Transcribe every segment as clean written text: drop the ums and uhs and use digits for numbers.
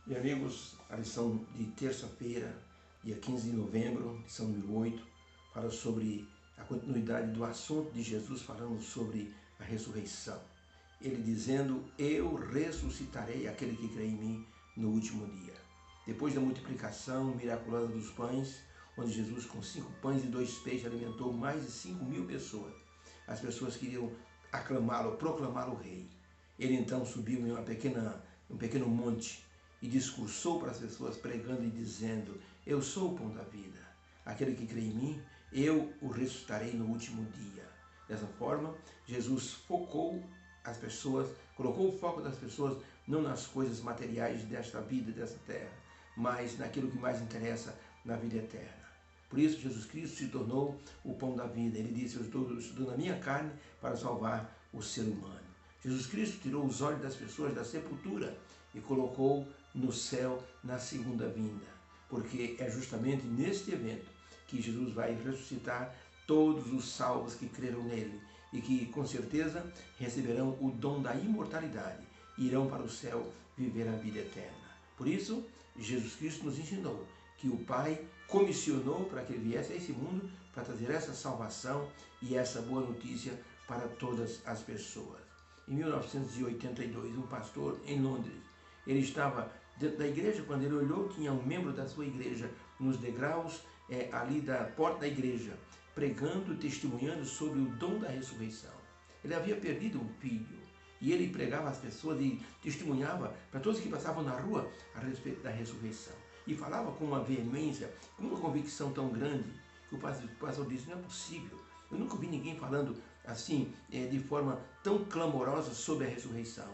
Meus amigos, a lição de terça-feira, dia 15 de novembro, lição número 8, fala sobre a continuidade do assunto de Jesus falando sobre a ressurreição. Ele dizendo, eu ressuscitarei aquele que crê em mim no último dia. Depois da multiplicação miraculosa dos pães, onde Jesus com 5 pães e 2 peixes alimentou mais de 5.000 pessoas, as pessoas queriam aclamá-lo, proclamá-lo rei. Ele então subiu em um pequeno monte e discursou para as pessoas, pregando e dizendo, eu sou o pão da vida, aquele que crê em mim, eu o ressuscitarei no último dia. Dessa forma, Jesus focou as pessoas, colocou o foco das pessoas não nas coisas materiais desta vida, desta terra, mas naquilo que mais interessa na vida eterna. Por isso, Jesus Cristo se tornou o pão da vida. Ele disse, eu estou na minha carne para salvar o ser humano. Jesus Cristo tirou os olhos das pessoas da sepultura e colocou no céu na segunda vinda, porque é justamente neste evento que Jesus vai ressuscitar todos os salvos que creram nele e que com certeza receberão o dom da imortalidade e irão para o céu viver a vida eterna. Por isso, Jesus Cristo nos ensinou que o Pai comissionou para que ele viesse a esse mundo para trazer essa salvação e essa boa notícia para todas as pessoas. Em 1982, um pastor em Londres, ele estava dentro da igreja, quando ele olhou, tinha um membro da sua igreja nos degraus ali da porta da igreja, pregando, testemunhando sobre o dom da ressurreição. Ele havia perdido um filho e ele pregava às pessoas e testemunhava para todos que passavam na rua a respeito da ressurreição. E falava com uma veemência, com uma convicção tão grande, que o pastor disse, não é possível. Eu nunca vi ninguém falando assim, de forma tão clamorosa sobre a ressurreição.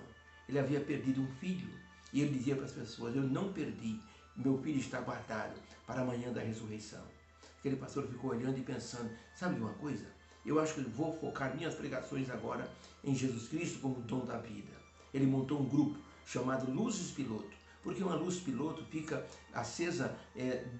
Ele havia perdido um filho e ele dizia para as pessoas, eu não perdi, meu filho está guardado para a manhã da ressurreição. Aquele pastor ficou olhando e pensando, sabe de uma coisa? Eu acho que vou focar minhas pregações agora em Jesus Cristo como dom da vida. Ele montou um grupo chamado Luzes Piloto, porque uma luz piloto fica acesa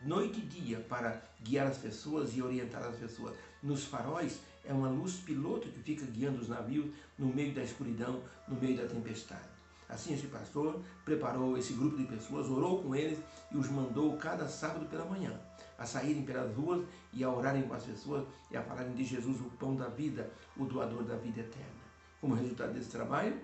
noite e dia para guiar as pessoas e orientar as pessoas. Nos faróis é uma luz piloto que fica guiando os navios no meio da escuridão, no meio da tempestade. Assim esse pastor preparou esse grupo de pessoas, orou com eles e os mandou cada sábado pela manhã a saírem pelas ruas e a orarem com as pessoas e a falarem de Jesus, o pão da vida, o doador da vida eterna. Como resultado desse trabalho,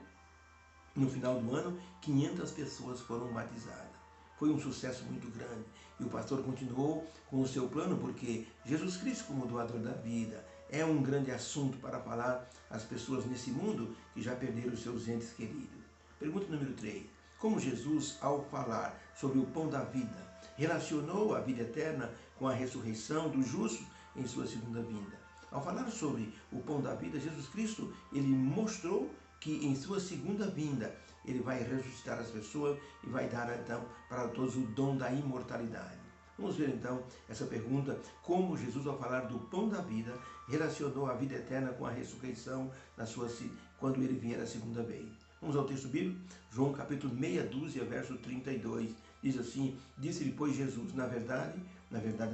no final do ano, 500 pessoas foram batizadas. Foi um sucesso muito grande. E o pastor continuou com o seu plano, porque Jesus Cristo, como doador da vida, é um grande assunto para falar às pessoas nesse mundo que já perderam os seus entes queridos. Pergunta número 3. Como Jesus, ao falar sobre o pão da vida, relacionou a vida eterna com a ressurreição dos justos em sua segunda vinda? Ao falar sobre o pão da vida, Jesus Cristo, ele mostrou que em sua segunda vinda ele vai ressuscitar as pessoas e vai dar então para todos o dom da imortalidade. Vamos ver então essa pergunta, como Jesus ao falar do pão da vida relacionou a vida eterna com a ressurreição quando ele vier a segunda vez. Vamos ao texto bíblico, João capítulo meia dúzia, verso 32, diz assim, disse-lhe pois Jesus, na verdade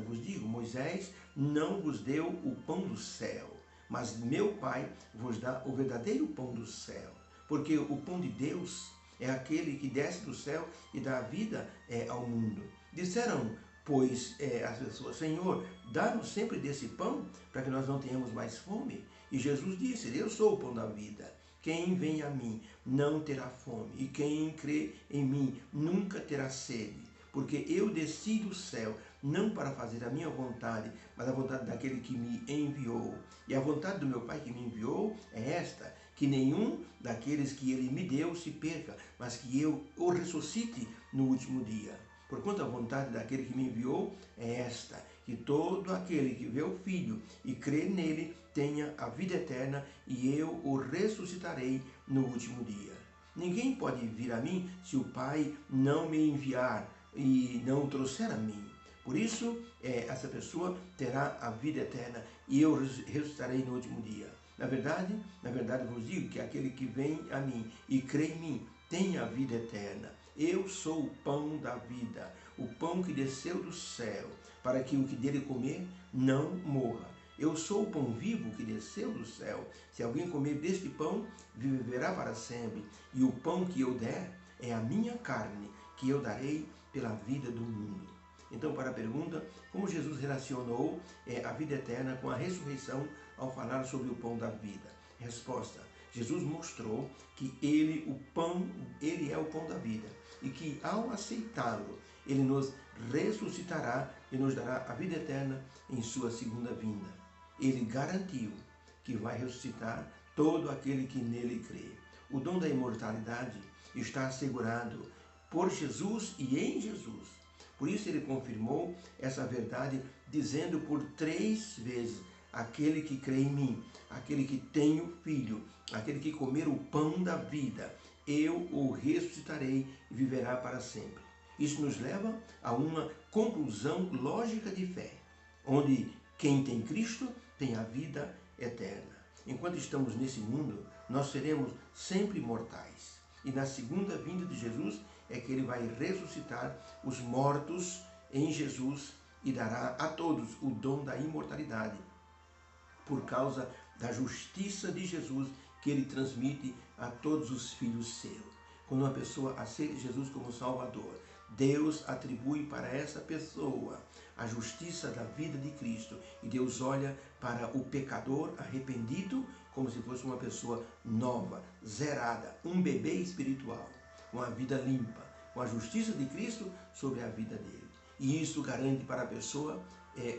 vos digo, Moisés não vos deu o pão do céu, mas meu Pai vos dá o verdadeiro pão do céu. Porque o pão de Deus é aquele que desce do céu e dá vida ao mundo. Disseram, pois, as pessoas, Senhor, dá-nos sempre desse pão, para que nós não tenhamos mais fome. E Jesus disse, eu sou o pão da vida. Quem vem a mim não terá fome, e quem crê em mim nunca terá sede. Porque eu desci do céu, não para fazer a minha vontade, mas a vontade daquele que me enviou. E a vontade do meu Pai que me enviou é esta, que nenhum daqueles que ele me deu se perca, mas que eu o ressuscite no último dia. Porquanto a vontade daquele que me enviou é esta, que todo aquele que vê o Filho e crê nele tenha a vida eterna, e eu o ressuscitarei no último dia. Ninguém pode vir a mim se o Pai não me enviar e não o trouxer a mim. Por isso, essa pessoa terá a vida eterna e eu ressuscitarei no último dia. Na verdade vos digo que aquele que vem a mim e crê em mim tem a vida eterna. Eu sou o pão da vida, o pão que desceu do céu, para que o que dele comer não morra. Eu sou o pão vivo que desceu do céu. Se alguém comer deste pão, viverá para sempre. E o pão que eu der é a minha carne, que eu darei pela vida do mundo. Então, para a pergunta, como Jesus relacionou a vida eterna com a ressurreição ao falar sobre o pão da vida? Resposta: Jesus mostrou que ele é o pão da vida e que ao aceitá-lo, ele nos ressuscitará e nos dará a vida eterna em sua segunda vinda. Ele garantiu que vai ressuscitar todo aquele que nele crê. O dom da imortalidade está assegurado por Jesus e em Jesus. Por isso ele confirmou essa verdade, dizendo por 3 vezes: aquele que crê em mim, aquele que tem o Filho, aquele que comer o pão da vida, eu o ressuscitarei e viverá para sempre. Isso nos leva a uma conclusão lógica de fé, onde quem tem Cristo tem a vida eterna. Enquanto estamos nesse mundo, nós seremos sempre mortais. E na segunda vinda de Jesus é que ele vai ressuscitar os mortos em Jesus e dará a todos o dom da imortalidade, por causa da justiça de Jesus que ele transmite a todos os filhos seus. Quando uma pessoa aceita Jesus como Salvador, Deus atribui para essa pessoa a justiça da vida de Cristo. E Deus olha para o pecador arrependido como se fosse uma pessoa nova, zerada, um bebê espiritual, uma vida limpa, com a justiça de Cristo sobre a vida dele. E isso garante para a pessoa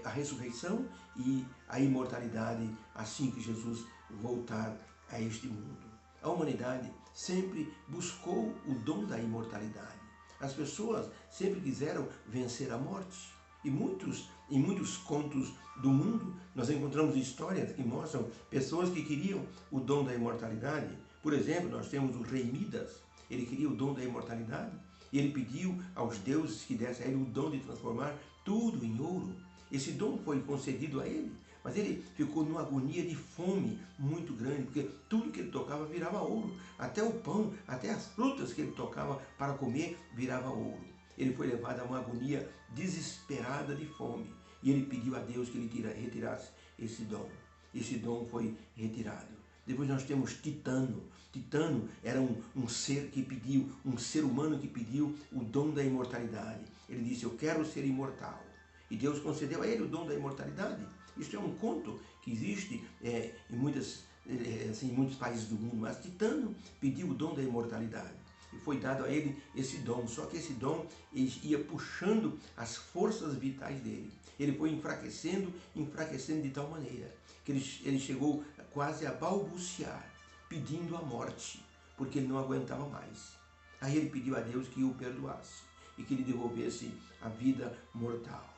a ressurreição e a imortalidade assim que Jesus voltar a este mundo. A humanidade sempre buscou o dom da imortalidade. As pessoas sempre quiseram vencer a morte. E em muitos contos do mundo, nós encontramos histórias que mostram pessoas que queriam o dom da imortalidade. Por exemplo, nós temos o rei Midas. Ele queria o dom da imortalidade e ele pediu aos deuses que dessem a ele o dom de transformar tudo em ouro. Esse dom foi concedido a ele, mas ele ficou numa agonia de fome muito grande, porque tudo que ele tocava virava ouro. Até o pão, até as frutas que ele tocava para comer virava ouro. Ele foi levado a uma agonia desesperada de fome e ele pediu a Deus que ele retirasse esse dom. Esse dom foi retirado. Depois nós temos Titano. Titano era um ser que pediu, um ser humano que pediu o dom da imortalidade. Ele disse: eu quero ser imortal. E Deus concedeu a ele o dom da imortalidade. Isto é um conto que existe em muitos países do mundo. Mas Titano pediu o dom da imortalidade. E foi dado a ele esse dom. Só que esse dom ia puxando as forças vitais dele. Ele foi enfraquecendo de tal maneira que ele chegou quase a balbuciar, pedindo a morte, porque ele não aguentava mais. Aí ele pediu a Deus que o perdoasse e que lhe devolvesse a vida mortal.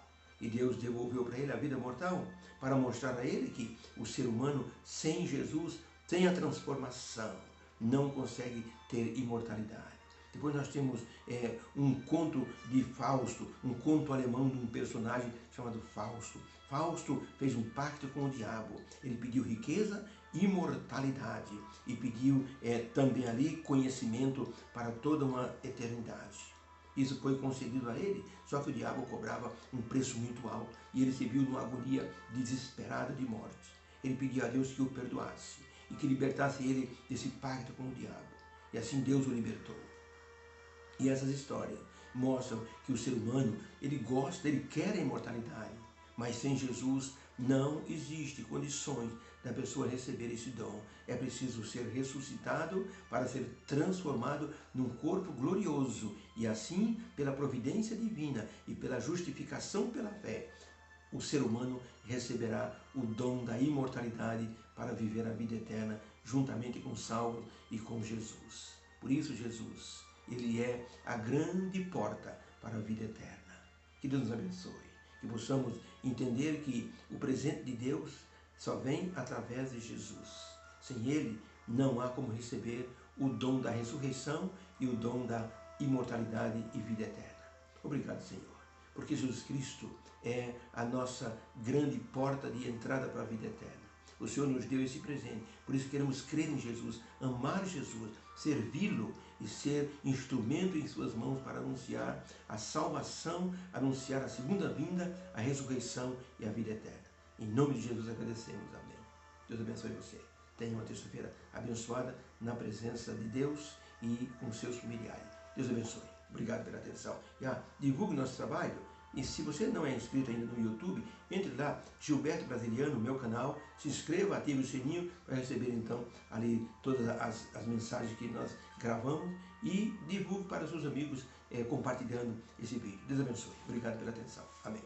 E Deus devolveu para ele a vida mortal para mostrar a ele que o ser humano sem Jesus, sem a transformação, não consegue ter imortalidade. Depois nós temos um conto de Fausto, um conto alemão de um personagem chamado Fausto. Fausto fez um pacto com o diabo. Ele pediu riqueza, imortalidade e pediu também ali conhecimento para toda uma eternidade. Isso foi concedido a ele, só que o diabo cobrava um preço muito alto e ele se viu numa agonia desesperada de morte. Ele pediu a Deus que o perdoasse e que libertasse ele desse pacto com o diabo. E assim Deus o libertou. E essas histórias mostram que o ser humano, ele quer a imortalidade, mas sem Jesus não existe condições da pessoa receber esse dom. É preciso ser ressuscitado para ser transformado num corpo glorioso. E assim, pela providência divina e pela justificação pela fé, o ser humano receberá o dom da imortalidade para viver a vida eterna juntamente com o salvo e com Jesus. Por isso, Jesus, ele é a grande porta para a vida eterna. Que Deus nos abençoe. Que possamos entender que o presente de Deus só vem através de Jesus. Sem ele, não há como receber o dom da ressurreição e o dom da imortalidade e vida eterna. Obrigado, Senhor, porque Jesus Cristo é a nossa grande porta de entrada para a vida eterna. O Senhor nos deu esse presente, por isso queremos crer em Jesus, amar Jesus, servi-lo e ser instrumento em suas mãos para anunciar a salvação, anunciar a segunda vinda, a ressurreição e a vida eterna. Em nome de Jesus agradecemos. Amém. Deus abençoe você. Tenha uma terça-feira abençoada na presença de Deus e com seus familiares. Deus abençoe. Obrigado pela atenção. Divulgue nosso trabalho. E se você não é inscrito ainda no YouTube, entre lá, Gilberto Brasiliano, meu canal, se inscreva, ative o sininho para receber então ali todas as mensagens que nós gravamos e divulgue para os seus amigos compartilhando esse vídeo. Deus abençoe. Obrigado pela atenção. Amém.